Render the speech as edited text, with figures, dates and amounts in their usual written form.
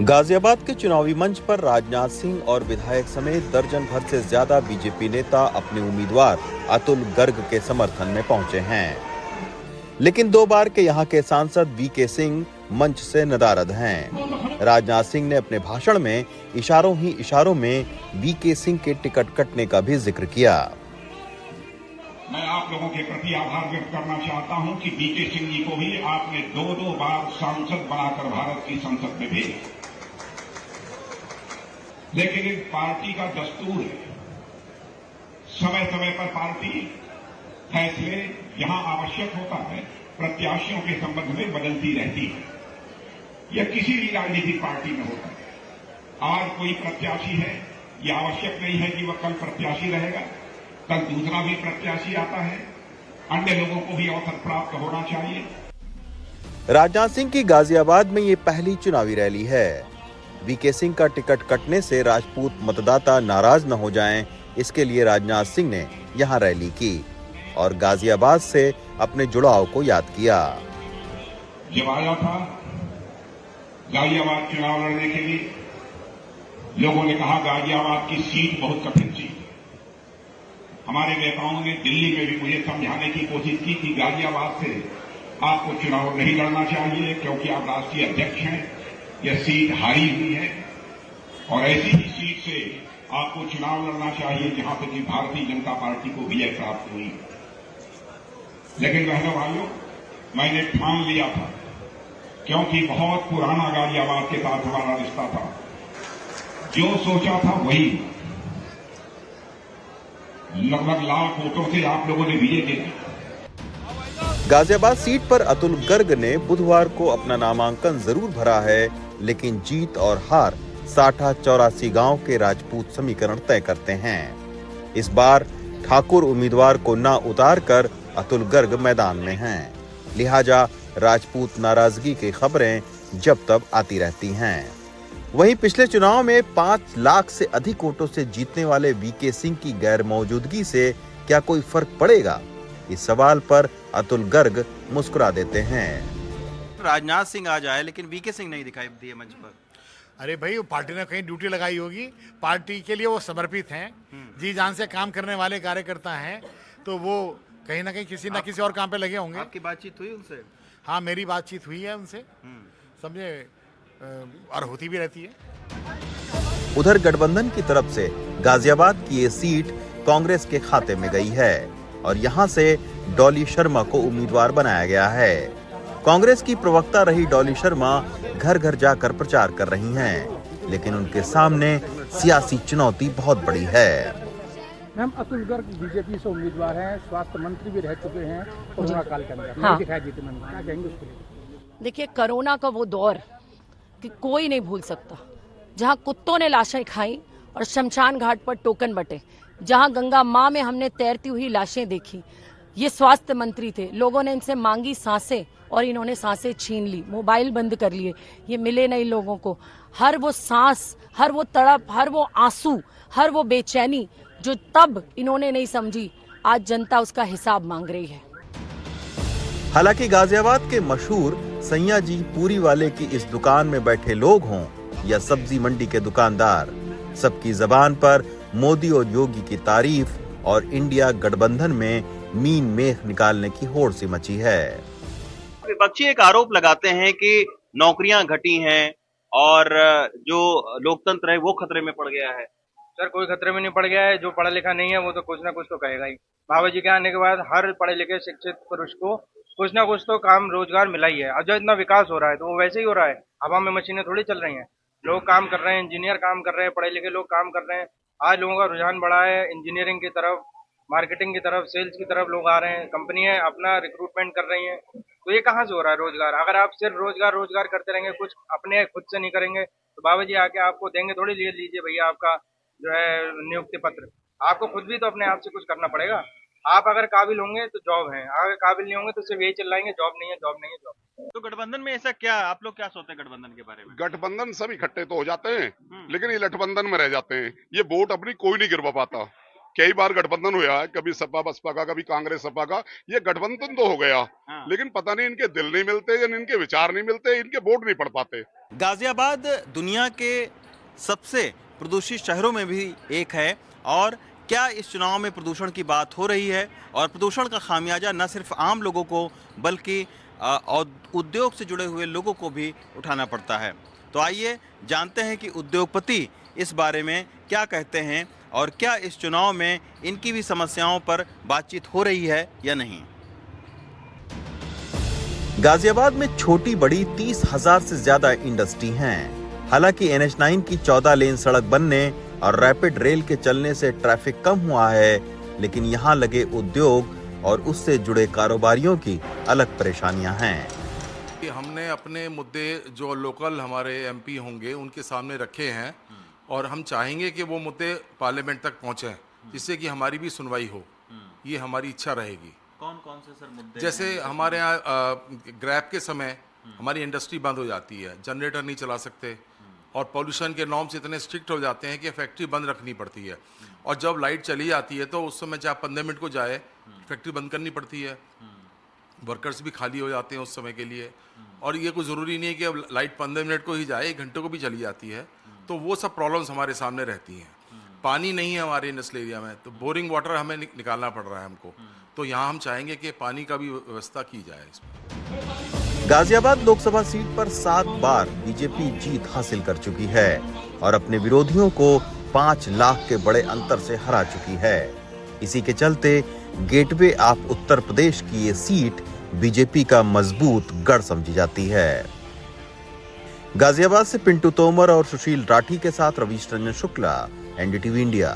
गाजियाबाद के चुनावी मंच पर राजनाथ सिंह और विधायक समेत दर्जन भर से ज्यादा बीजेपी नेता अपने उम्मीदवार अतुल गर्ग के समर्थन में पहुंचे हैं। लेकिन 2 बार के यहां के सांसद वीके सिंह मंच से नदारद हैं। राजनाथ सिंह ने अपने भाषण में इशारों ही इशारों में वीके सिंह के टिकट कटने का भी जिक्र किया। मैं आप लोगों के प्रति आभार व्यक्त करना चाहता हूं कि वीके सिंह जी को भी आपने 2 बार सांसद बनाकर भारत की संसद में भेजा। लेकिन इन पार्टी का दस्तूर है, समय समय पर पार्टी फैसले जहां आवश्यक होता है प्रत्याशियों के संबंध में बदलती रहती है। यह किसी भी राजनीतिक पार्टी में होता है। आज कोई प्रत्याशी है, यह आवश्यक नहीं है कि वह कल प्रत्याशी रहेगा, कल दूसरा भी प्रत्याशी आता है। अन्य लोगों को भी अवसर प्राप्त होना चाहिए। राजनाथ सिंह की गाजियाबाद में ये पहली चुनावी रैली है। वीके सिंह का टिकट कटने से राजपूत मतदाता नाराज न हो जाएं, इसके लिए राजनाथ सिंह ने यहां रैली की और गाजियाबाद से अपने जुड़ाव को याद किया। जब आया था गाजियाबाद चुनाव लड़ने के लिए, लोगों ने कहा गाजियाबाद की सीट बहुत कठिन सीट है। हमारे नेताओं ने दिल्ली में भी मुझे समझाने की कोशिश की कि गाजियाबाद से आपको चुनाव नहीं लड़ना चाहिए क्योंकि आप राष्ट्रीय अध्यक्ष हैं, यह सीट हारी हुई है और ऐसी ही सीट से आपको चुनाव लड़ना चाहिए जहां तक कि भारतीय जनता पार्टी को विजय प्राप्त हुई। लेकिन बहनों भाइयों, मैंने ठान लिया था, क्योंकि बहुत पुराना गाजियाबाद के साथ हमारा रिश्ता था। जो सोचा था वही, लगभग लाख वोटों से आप लोगों ने विजय दिया। गाजियाबाद सीट पर अतुल गर्ग ने बुधवार को अपना नामांकन जरूर भरा है, लेकिन जीत और हार 60-84 गांव के राजपूत समीकरण तय करते हैं। इस बार ठाकुर उम्मीदवार को न उतारकर अतुल गर्ग मैदान में हैं। लिहाजा राजपूत नाराजगी की खबरें जब तब आती रहती हैं। वहीं पिछले चुनाव में 5 लाख से अधिक वोटों से जीतने वाले वीके सिंह की गैर मौजूदगी से क्या कोई फर्क पड़ेगा? इस सवाल पर अतुल गर्ग मुस्कुरा देते हैं। राजनाथ सिंह आज आए लेकिन वीके सिंह नहीं दिखाई दिए मंच पर। अरे भाई, वो पार्टी ने कहीं ड्यूटी लगाई होगी, पार्टी के लिए वो समर्पित हैं, जी जान से काम करने वाले कार्यकर्ता हैं, तो वो कहीं ना कहीं किसी ना किसी और काम पे लगे होंगे। आपकी बातचीत हुई उनसे? हाँ, मेरी बातचीत हुई है उनसे, समझे, और होती भी रहती है। उधर गठबंधन की तरफ से गाजियाबाद की ये सीट कांग्रेस के खाते में गई है और यहां से डॉली शर्मा को उम्मीदवार बनाया गया है। कांग्रेस की प्रवक्ता रही डॉली शर्मा घर घर जाकर प्रचार कर रही हैं, लेकिन उनके सामने सियासी चुनौती बहुत बड़ी है। मैम, अतुल गर्ग बीजेपी से उम्मीदवार हैं, स्वास्थ्य मंत्री भी रह चुके हैं कोरोना काल के अंदर। हाँ। दिखाई देते मैम, क्या कहेंगे उसके लिए? देखिए, कोरोना का वो दौर कि कोई नहीं भूल सकता, जहां कुत्तों ने लाशें खाई और शमशान घाट पर टोकन बटे, जहां गंगा मां में हमने तैरती हुई लाशें देखी। ये स्वास्थ्य मंत्री थे, लोगों ने इनसे मांगी सांसें और इन्होंने सांसें छीन ली, मोबाइल बंद कर लिए, ये मिले नहीं लोगों को। हर वो सांस, हर वो तड़प, हर वो आंसू, हर वो बेचैनी जो तब इन्होंने नहीं समझी, आज जनता उसका हिसाब मांग रही है। हालांकि गाजियाबाद के मशहूर सैया जी पूरी वाले की इस दुकान में बैठे लोग हों या सब्जी मंडी के दुकानदार, सबकी जबान पर मोदी और योगी की तारीफ और इंडिया गठबंधन में मीन मेख निकालने की होड़ सी मची है। विपक्षी एक आरोप लगाते हैं कि नौकरियां घटी हैं और जो लोकतंत्र है वो खतरे में पड़ गया है। सर, कोई खतरे में नहीं पड़ गया है। जो पढ़ा लिखा नहीं है वो तो कुछ ना कुछ तो कहेगा ही। बाबा जी के आने के बाद हर पढ़े लिखे शिक्षित पुरुष को कुछ ना कुछ तो काम रोजगार मिला ही है। अब जो इतना विकास हो रहा है तो वो वैसे ही हो रहा है, हवा में मशीनें थोड़ी चल रही हैं। लोग काम कर रहे हैं, इंजीनियर काम कर रहे हैं, पढ़े लिखे लोग काम कर रहे हैं। आज लोगों का रुझान बढ़ा है इंजीनियरिंग की तरफ, मार्केटिंग की तरफ, सेल्स की तरफ लोग आ रहे हैं, कंपनियां अपना रिक्रूटमेंट कर रही हैं। तो ये कहाँ से हो रहा है रोजगार? अगर आप सिर्फ रोजगार करते रहेंगे, कुछ अपने खुद से नहीं करेंगे, तो बाबा जी आके आपको देंगे थोड़ी, लीजिए भैया आपका जो है नियुक्ति पत्र। आपको खुद भी तो अपने आप से कुछ करना पड़ेगा। आप अगर काबिल होंगे तो जॉब है, अगर काबिल नहीं होंगे तो सिर्फ यही चिल्लाएंगे जॉब नहीं है, जॉब नहीं है, जॉब। तो गठबंधन में ऐसा क्या, आप लोग क्या सोचते हैं गठबंधन के बारे में? गठबंधन सब इकट्ठे तो हो जाते हैं, लेकिन ये गठबंधन में रह जाते हैं। ये वोट अपनी कोई नहीं गिरवा पाता, कई बार गठबंधन हुआ है, कभी सपा बसपा का, कभी कांग्रेस सपा का। ये गठबंधन तो हो गया, लेकिन पता नहीं इनके दिल नहीं मिलते या इनके विचार नहीं मिलते, इनके वोट नहीं पड़ पाते। गाजियाबाद दुनिया के सबसे प्रदूषित शहरों में भी एक है, और क्या इस चुनाव में प्रदूषण की बात हो रही है, और प्रदूषण का खामियाजा न सिर्फ आम लोगों को बल्कि उद्योग से जुड़े हुए लोगों को भी उठाना पड़ता है। तो आइए जानते हैं कि उद्योगपति इस बारे में क्या कहते हैं, और क्या इस चुनाव में इनकी भी समस्याओं पर बातचीत हो रही है या नहीं। गाजियाबाद में छोटी बड़ी 30,000 से ज्यादा इंडस्ट्री हैं। हालांकि NH9 की 14 लेन सड़क बनने और रैपिड रेल के चलने से ट्रैफिक कम हुआ है, लेकिन यहाँ लगे उद्योग और उससे जुड़े कारोबारियों की अलग परेशानियां हैं। हमने अपने मुद्दे जो लोकल हमारे MP होंगे उनके सामने रखे हैं, और हम चाहेंगे कि वो मुद्दे पार्लियामेंट तक पहुंचे, जिससे कि हमारी भी सुनवाई हो। ये हमारी इच्छा रहेगी। कौन कौन से सर मुद्दे? जैसे हमारे यहाँ ग्रैप के समय हमारी इंडस्ट्री बंद हो जाती है, जनरेटर नहीं चला सकते, और पॉल्यूशन के नॉर्म्स इतने स्ट्रिक्ट हो जाते हैं कि फैक्ट्री बंद रखनी पड़ती है। और जब लाइट चली जाती है तो उस समय चाहे 15 मिनट को जाए, फैक्ट्री बंद करनी पड़ती है। वर्कर्स भी खाली हो जाते हैं उस समय के लिए। और ये कोई ज़रूरी नहीं है कि अब लाइट 15 मिनट को ही जाए, 1 घंटे को भी चली जाती है। तो वो सब प्रॉब्लम्स हमारे सामने रहती हैं। पानी नहीं है हमारे इंडस्ट्रियल एरिया में, तो बोरिंग वाटर हमें निकालना पड़ रहा है हमको। तो यहाँ हम चाहेंगे कि पानी का भी व्यवस्था की जाए इसमें। गाजियाबाद लोकसभा सीट पर 7 बार बीजेपी जीत हासिल कर चुकी है और अपने विरोधियों को 5 लाख के बड़े अंतर से हरा चुकी है। इसी के चलते गेटवे ऑफ उत्तर प्रदेश की ये सीट बीजेपी का मजबूत गढ़ समझी जाती है। गाजियाबाद से पिंटू तोमर और सुशील राठी के साथ रवीश रंजन शुक्ला, NDTV इंडिया।